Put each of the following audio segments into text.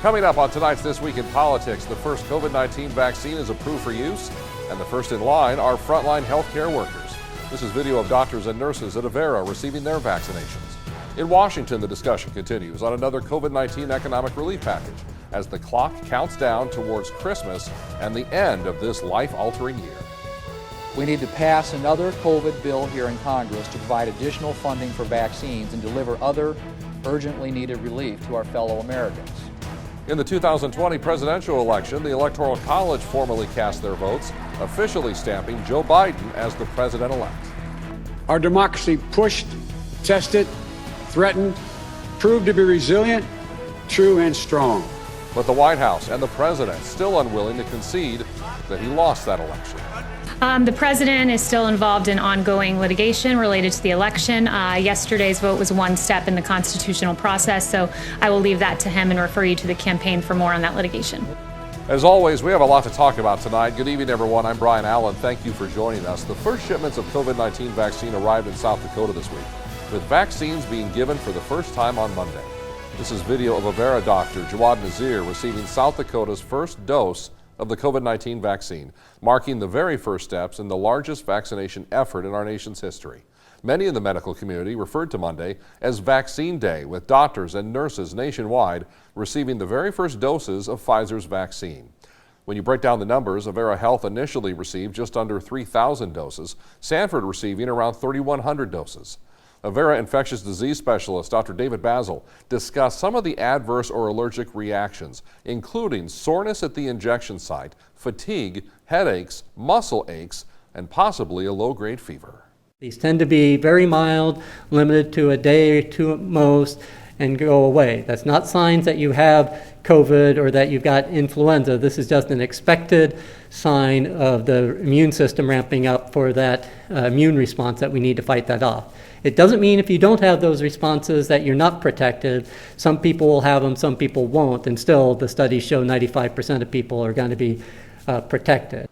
Coming up on tonight's This Week in Politics, the first COVID-19 vaccine is approved for use, and the first in line are frontline healthcare workers. This is video of doctors and nurses at Avera receiving their vaccinations. In Washington, the discussion continues on another COVID-19 economic relief package as the clock counts down towards Christmas and the end of this life-altering year. We need to pass another COVID bill here in Congress to provide additional funding for vaccines and deliver other urgently needed relief to our fellow Americans. In the 2020 presidential election, the Electoral College formally cast their votes, officially stamping Joe Biden as the president-elect. Our democracy pushed, tested, threatened, proved to be resilient, true, and strong. But the White House and the president still unwilling to concede that he lost that election. The president is still involved in ongoing litigation related to the election. Yesterday's vote was one step in the constitutional process, so I will leave that to him and refer you to the campaign for more on that litigation. As always, we have a lot to talk about tonight. Good evening, everyone. I'm Brian Allen. Thank you for joining us. The first shipments of COVID-19 vaccine arrived in South Dakota this week, with vaccines being given for the first time on Monday. This is video of Avera doctor Jawad Nazir receiving South Dakota's first dose of the COVID-19 vaccine, marking the very first steps in the largest vaccination effort in our nation's history. Many in the medical community referred to Monday as Vaccine Day, with doctors and nurses nationwide receiving the very first doses of Pfizer's vaccine. When you break down the numbers, Avera Health initially received just under 3,000 doses, Sanford receiving around 3,100 doses. Avera infectious disease specialist Dr. David Basil discussed some of the adverse or allergic reactions, including soreness at the injection site, fatigue, headaches, muscle aches, and possibly a low-grade fever. These tend to be very mild, limited to a day or two at most, and go away. That's not signs that you have COVID or that you've got influenza. This is just an expected sign of the immune system ramping up for that immune response that we need to fight that off. It doesn't mean if you don't have those responses that you're not protected. Some people will have them, some people won't, and still the studies show 95% of people are going to be protected.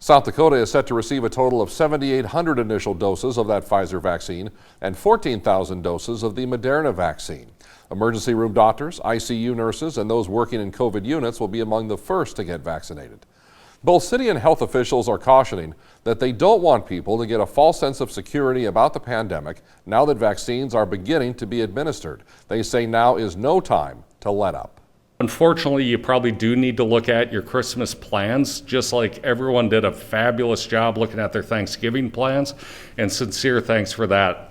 South Dakota is set to receive a total of 7,800 initial doses of that Pfizer vaccine and 14,000 doses of the Moderna vaccine. Emergency room doctors, ICU nurses, and those working in COVID units will be among the first to get vaccinated. Both city and health officials are cautioning that they don't want people to get a false sense of security about the pandemic now that vaccines are beginning to be administered. They say now is no time to let up. Unfortunately, you probably do need to look at your Christmas plans, just like everyone did a fabulous job looking at their Thanksgiving plans, and sincere thanks for that.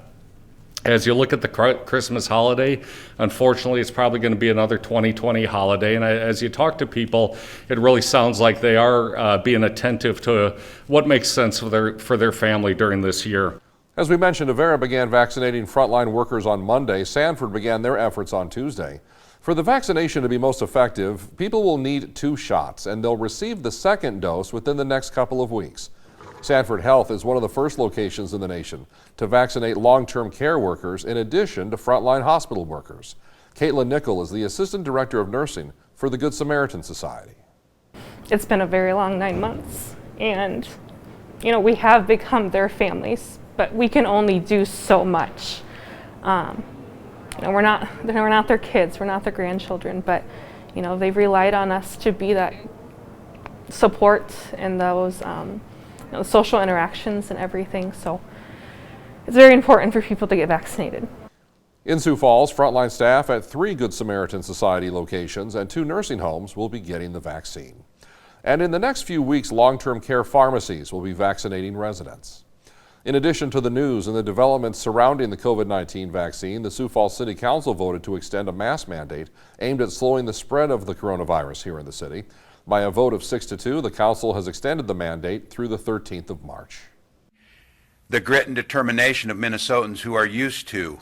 As you look at the Christmas holiday, unfortunately, it's probably going to be another 2020 holiday. And as you talk to people, it really sounds like they are being attentive to what makes sense for their family during this year. As we mentioned, Avera began vaccinating frontline workers on Monday. Sanford began their efforts on Tuesday. For the vaccination to be most effective, people will need 2 shots, and they'll receive the second dose within the next couple of weeks. Sanford Health is one of the first locations in the nation to vaccinate long-term care workers in addition to frontline hospital workers. Caitlin Nickel is the Assistant Director of Nursing for the Good Samaritan Society. It's been a very long 9 months, and we have become their families, but we can only do so much. We're not their kids, we're not their grandchildren, but they've relied on us to be that support and those social interactions and everything, so it's very important for people to get vaccinated. In Sioux Falls, frontline staff at 3 Good Samaritan Society locations and 2 nursing homes will be getting the vaccine. And in the next few weeks, long-term care pharmacies will be vaccinating residents. In addition to the news and the developments surrounding the COVID-19 vaccine, the Sioux Falls City Council voted to extend a mask mandate aimed at slowing the spread of the coronavirus here in the city. By a vote of 6-2, the council has extended the mandate through the 13th of March. The grit and determination of Minnesotans who are used to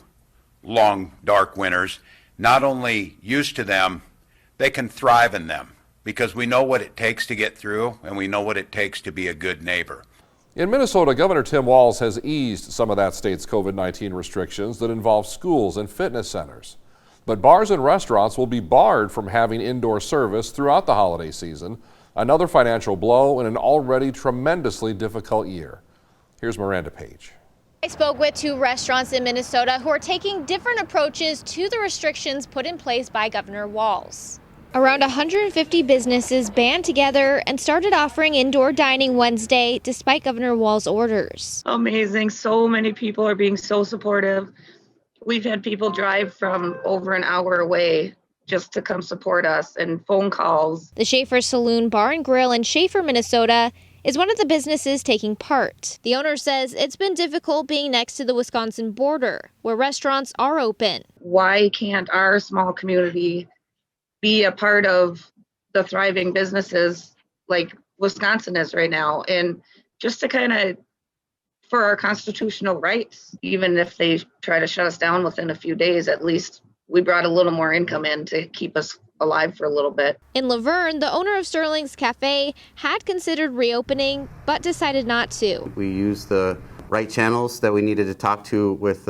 long, dark winters, not only used to them, they can thrive in them because we know what it takes to get through and we know what it takes to be a good neighbor. In Minnesota, Governor Tim Walz has eased some of that state's COVID-19 restrictions that involve schools and fitness centers. But bars and restaurants will be barred from having indoor service throughout the holiday season, another financial blow in an already tremendously difficult year. Here's Miranda Page. I spoke with 2 restaurants in Minnesota who are taking different approaches to the restrictions put in place by Governor Walz. Around 150 businesses band together and started offering indoor dining Wednesday despite Governor Walz's orders. Amazing. So many people are being so supportive. We've had people drive from over an hour away just to come support us, and phone calls. The Schaefer Saloon Bar and Grill in Schaefer, Minnesota is one of the businesses taking part. The owner says it's been difficult being next to the Wisconsin border, where restaurants are open. Why can't our small community be a part of the thriving businesses like Wisconsin is right now? And just to kind of, for our constitutional rights, even if they try to shut us down within a few days, at least we brought a little more income in to keep us alive for a little bit. In Laverne, the owner of Sterling's Cafe had considered reopening, but decided not to. We used the right channels that we needed to talk to with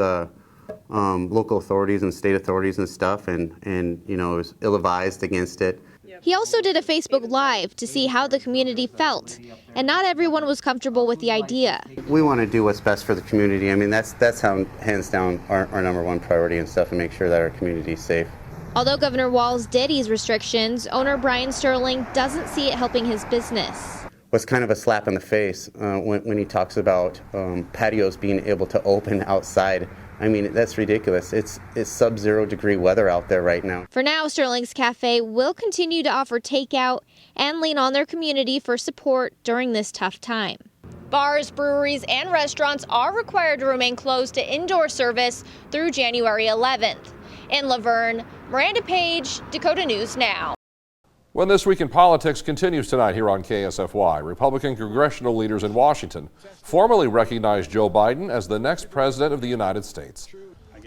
local authorities and state authorities and stuff, and you know, it was ill-advised against it. He also did a Facebook Live to see how the community felt, and not everyone was comfortable with the idea. We want to do what's best for the community. I mean, that's how, hands down, our number one priority and stuff, and make sure that our community is safe. Although Governor Walz did ease restrictions, owner Brian Sterling doesn't see it helping his business. What's kind of a slap in the face when he talks about patios being able to open outside. I mean, that's ridiculous. It's sub-zero degree weather out there right now. For now, Sterling's Cafe will continue to offer takeout and lean on their community for support during this tough time. Bars, breweries, and restaurants are required to remain closed to indoor service through January 11th. In Laverne, Miranda Page, Dakota News Now. When This Week in Politics continues tonight here on KSFY, Republican congressional leaders in Washington formally recognized Joe Biden as the next president of the United States.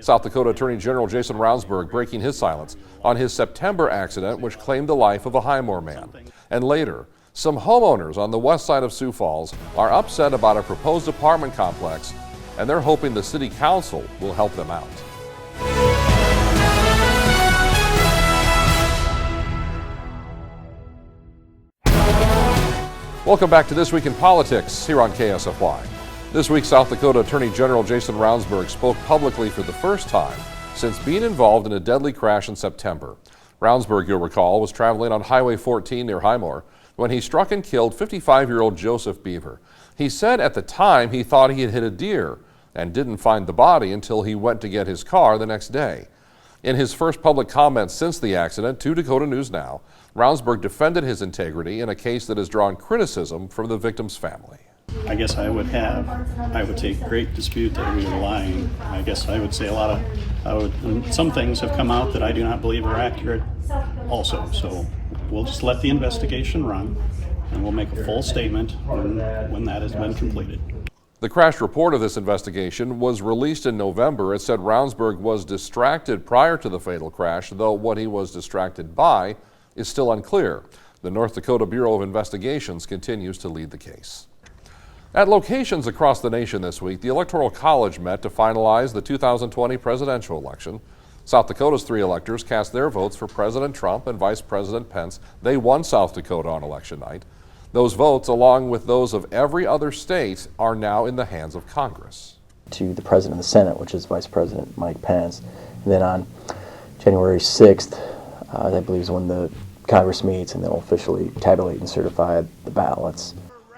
South Dakota Attorney General Jason Ravnsborg breaking his silence on his September accident which claimed the life of a Highmore man. And later, some homeowners on the west side of Sioux Falls are upset about a proposed apartment complex, and they're hoping the city council will help them out. Welcome back to This Week in Politics here on KSFY. This week, South Dakota Attorney General Jason Ravnsborg spoke publicly for the first time since being involved in a deadly crash in September. Ravnsborg, you'll recall, was traveling on Highway 14 near Highmore when he struck and killed 55-year-old Joseph Beaver. He said at the time he thought he had hit a deer and didn't find the body until he went to get his car the next day. In his first public comments since the accident to Dakota News Now, Ravnsborg defended his integrity in a case that has drawn criticism from the victim's family. I guess I would take great dispute that we were lying. I guess I would say some things have come out that I do not believe are accurate also. So we'll just let the investigation run and we'll make a full statement when that has been completed. The crash report of this investigation was released in November. It said Ravnsborg was distracted prior to the fatal crash, though what he was distracted by is still unclear. The North Dakota Bureau of Investigations continues to lead the case. At locations across the nation this week, the Electoral College met to finalize the 2020 presidential election. South Dakota's 3 electors cast their votes for President Trump and Vice President Pence. They won South Dakota on election night. Those votes, along with those of every other state, are now in the hands of Congress. To the President of the Senate, which is Vice President Mike Pence. And then on January 6th, I believe is when the Congress meets and they'll officially tabulate and certify the ballots.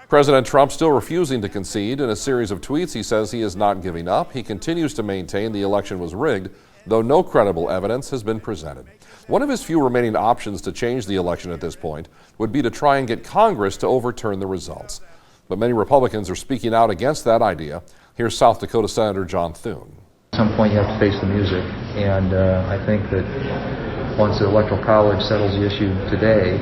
President Trump still refusing to concede. In a series of tweets, he says he is not giving up. He continues to maintain the election was rigged, though no credible evidence has been presented. One of his few remaining options to change the election at this point would be to try and get Congress to overturn the results. But many Republicans are speaking out against that idea. Here's South Dakota Senator John Thune. At some point you have to face the music, and I think that once the Electoral College settles the issue today,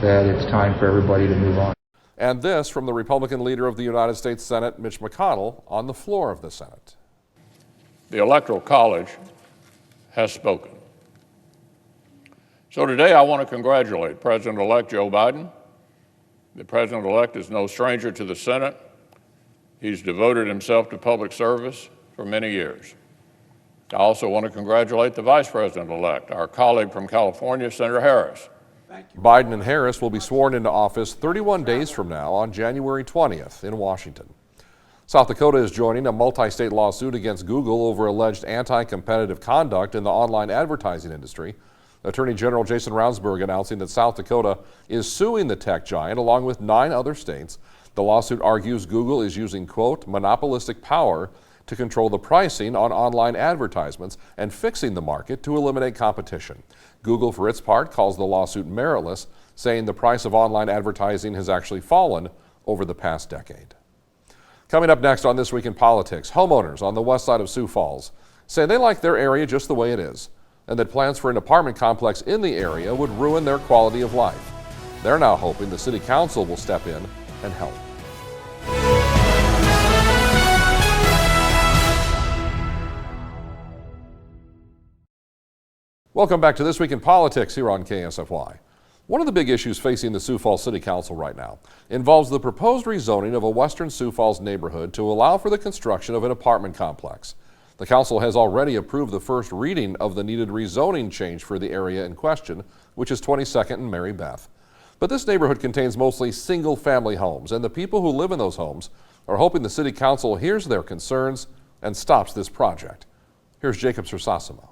that it's time for everybody to move on. And this from the Republican leader of the United States Senate, Mitch McConnell, on the floor of the Senate. The Electoral College has spoken. So today I want to congratulate President-elect Joe Biden. The President-elect is no stranger to the Senate. He's devoted himself to public service for many years. I also want to congratulate the Vice President-elect, our colleague from California, Senator Harris. Biden and Harris will be sworn into office 31 days from now on January 20th in Washington. South Dakota is joining a multi-state lawsuit against Google over alleged anti-competitive conduct in the online advertising industry. Attorney General Jason Ravnsborg announcing that South Dakota is suing the tech giant along with 9 other states. The lawsuit argues Google is using, quote, monopolistic power to control the pricing on online advertisements and fixing the market to eliminate competition. Google, for its part, calls the lawsuit meritless, saying the price of online advertising has actually fallen over the past decade. Coming up next on This Week in Politics, homeowners on the west side of Sioux Falls say they like their area just the way it is, and that plans for an apartment complex in the area would ruin their quality of life. They're now hoping the city council will step in and help. Welcome back to This Week in Politics here on KSFY. One of the big issues facing the Sioux Falls City Council right now involves the proposed rezoning of a western Sioux Falls neighborhood to allow for the construction of an apartment complex. The council has already approved the first reading of the needed rezoning change for the area in question, which is 22nd and Mary Beth. But this neighborhood contains mostly single-family homes, and the people who live in those homes are hoping the City Council hears their concerns and stops this project. Here's Jacob Sersasimo.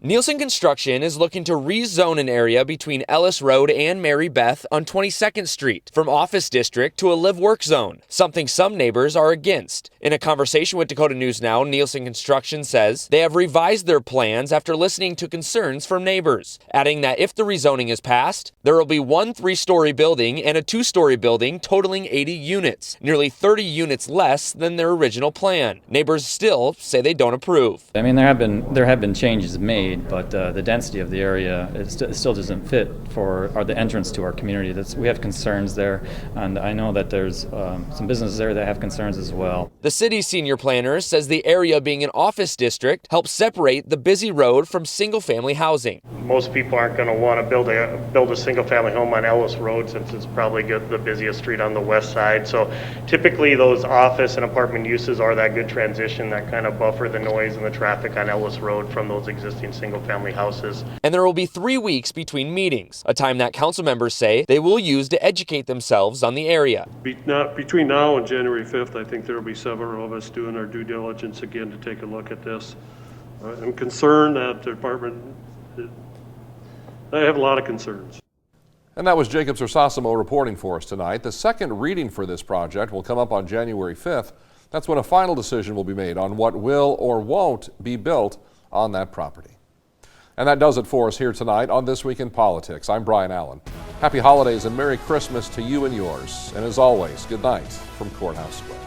Nielsen Construction is looking to rezone an area between Ellis Road and Mary Beth on 22nd Street from office district to a live-work zone, something some neighbors are against. In a conversation with Dakota News Now, Nielsen Construction says they have revised their plans after listening to concerns from neighbors, adding that if the rezoning is passed, there will be one 3-story building and a 2-story building totaling 80 units, nearly 30 units less than their original plan. Neighbors still say they don't approve. I mean, there have been changes made, but the density of the area still doesn't fit for the entrance to our community. We have concerns there, and I know that there's some businesses there that have concerns as well. The city's senior planner says the area being an office district helps separate the busy road from single-family housing. Most people aren't going to want to build a single-family home on Ellis Road since it's probably the busiest street on the west side. So typically those office and apartment uses are that good transition that kind of buffer the noise and the traffic on Ellis Road from those existing single-family houses. And there will be 3 weeks between meetings, a time that council members say they will use to educate themselves on the area. Between now and January 5th, I think there will be several of us doing our due diligence again to take a look at this. I'm concerned that the department, I have a lot of concerns. And that was Jacob Sersasimo reporting for us tonight. The second reading for this project will come up on January 5th. That's when a final decision will be made on what will or won't be built on that property. And that does it for us here tonight on This Week in Politics. I'm Brian Allen. Happy holidays and Merry Christmas to you and yours. And as always, good night from Courthouse Square.